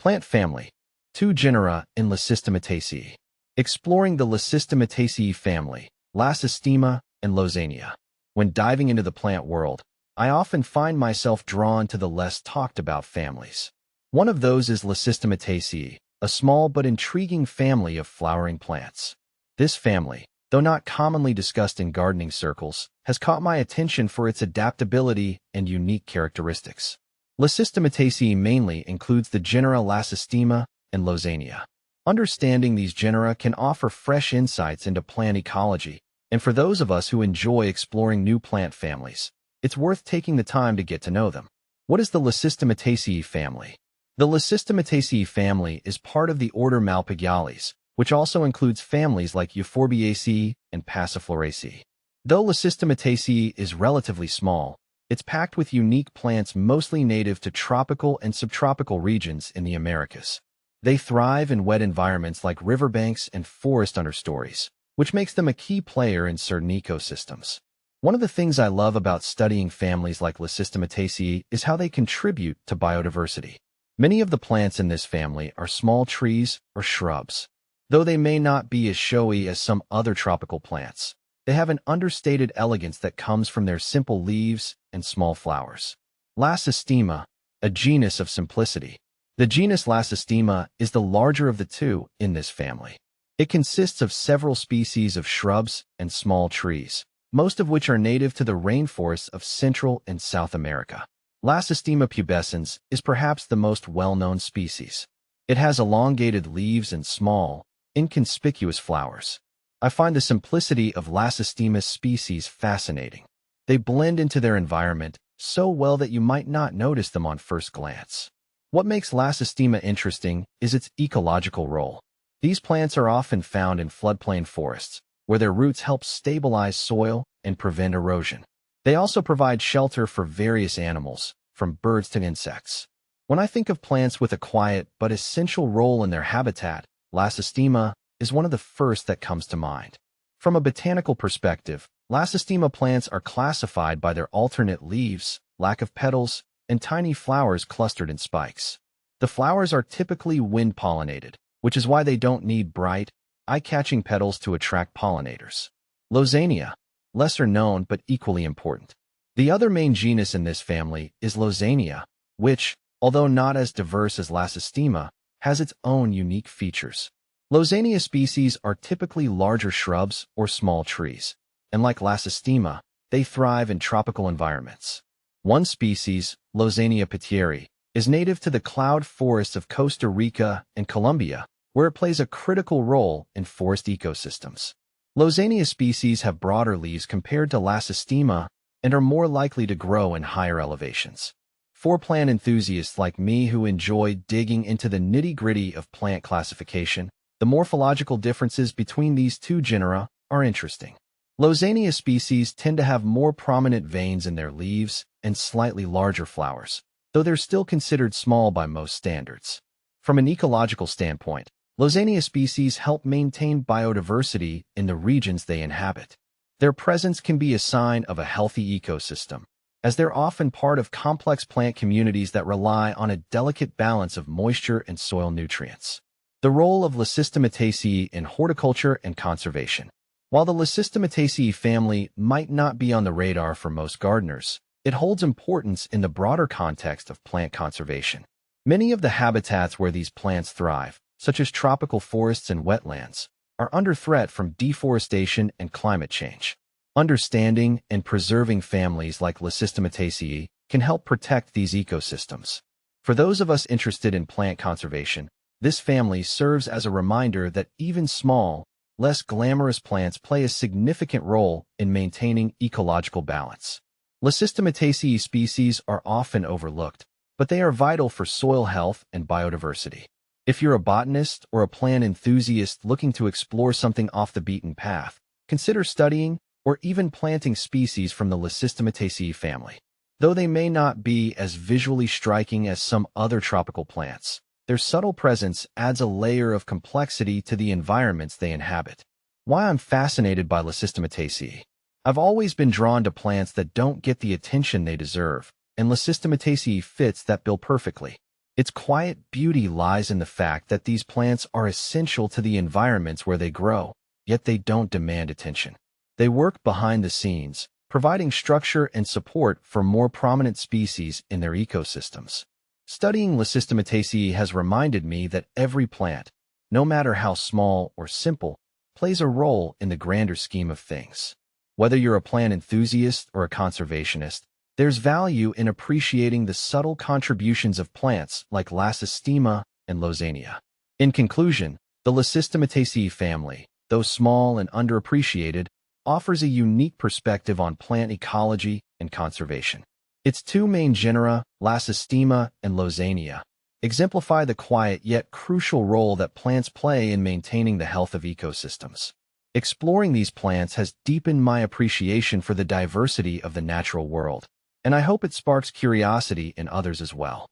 Plant family. 2 genera in Lacistemataceae. Exploring the Lacistemataceae family, Lacistemataceae and Lozania. When diving into the plant world, I often find myself drawn to the less talked about families. One of those is Lacistemataceae, a small but intriguing family of flowering plants. This family, though not commonly discussed in gardening circles, has caught my attention for its adaptability and unique characteristics. Lacistemataceae mainly includes the genera Lacistemataceae and Lozania. Understanding these genera can offer fresh insights into plant ecology, and for those of us who enjoy exploring new plant families, it's worth taking the time to get to know them. What is the Lacistemataceae family? The Lacistemataceae family is part of the order Malpighiales, which also includes families like Euphorbiaceae and Passifloraceae. Though Lacistemataceae is relatively small, it's packed with unique plants mostly native to tropical and subtropical regions in the Americas. They thrive in wet environments like riverbanks and forest understories, which makes them a key player in certain ecosystems. One of the things I love about studying families like Lacistemataceae is how they contribute to biodiversity. Many of the plants in this family are small trees or shrubs. Though they may not be as showy as some other tropical plants, they have an understated elegance that comes from their simple leaves and small flowers. Lacistemataceae, a genus of simplicity. The genus Lacistemataceae is the larger of the two in this family. It consists of several species of shrubs and small trees, most of which are native to the rainforests of Central and South America. Lacistemataceae pubescens is perhaps the most well-known species. It has elongated leaves and small, inconspicuous flowers. I find the simplicity of Lacistemataceae species fascinating. They blend into their environment so well that you might not notice them on first glance. What makes Lacistemataceae interesting is its ecological role. These plants are often found in floodplain forests, where their roots help stabilize soil and prevent erosion. They also provide shelter for various animals, from birds to insects. When I think of plants with a quiet but essential role in their habitat, Lacistemataceae is one of the first that comes to mind. From a botanical perspective, Lacistemataceae plants are classified by their alternate leaves, lack of petals, and tiny flowers clustered in spikes. The flowers are typically wind-pollinated, which is why they don't need bright, eye-catching petals to attract pollinators. Lozania, lesser known but equally important. The other main genus in this family is Lozania, which, although not as diverse as Lacistemataceae, has its own unique features. Lozania species are typically larger shrubs or small trees, and like Lacistemataceae, they thrive in tropical environments. One species, Lozania petieri, is native to the cloud forests of Costa Rica and Colombia, where it plays a critical role in forest ecosystems. Lozania species have broader leaves compared to Lacistemataceae and are more likely to grow in higher elevations. For plant enthusiasts like me who enjoy digging into the nitty-gritty of plant classification, the morphological differences between these two genera are interesting. Lozania species tend to have more prominent veins in their leaves and slightly larger flowers, though they're still considered small by most standards. From an ecological standpoint, Lozania species help maintain biodiversity in the regions they inhabit. Their presence can be a sign of a healthy ecosystem, as they're often part of complex plant communities that rely on a delicate balance of moisture and soil nutrients. The role of Lacistemataceae in horticulture and conservation. While the Lacistemataceae family might not be on the radar for most gardeners, it holds importance in the broader context of plant conservation. Many of the habitats where these plants thrive, such as tropical forests and wetlands, are under threat from deforestation and climate change. Understanding and preserving families like Lacistemataceae can help protect these ecosystems. For those of us interested in plant conservation, this family serves as a reminder that even small, less glamorous plants play a significant role in maintaining ecological balance. Lacistemataceae species are often overlooked, but they are vital for soil health and biodiversity. If you're a botanist or a plant enthusiast looking to explore something off the beaten path, consider studying or even planting species from the Lacistemataceae family. Though they may not be as visually striking as some other tropical plants, their subtle presence adds a layer of complexity to the environments they inhabit. Why I'm fascinated by Lacistemataceae. I've always been drawn to plants that don't get the attention they deserve, and Lacistemataceae fits that bill perfectly. Its quiet beauty lies in the fact that these plants are essential to the environments where they grow, yet they don't demand attention. They work behind the scenes, providing structure and support for more prominent species in their ecosystems. Studying Lacistemataceae has reminded me that every plant, no matter how small or simple, plays a role in the grander scheme of things. Whether you're a plant enthusiast or a conservationist, there's value in appreciating the subtle contributions of plants like Lacistemataceae and Lausania. In conclusion, the Lacistemataceae family, though small and underappreciated, offers a unique perspective on plant ecology and conservation. Its two main genera, Lacistemataceae and Lausania, exemplify the quiet yet crucial role that plants play in maintaining the health of ecosystems. Exploring these plants has deepened my appreciation for the diversity of the natural world, and I hope it sparks curiosity in others as well.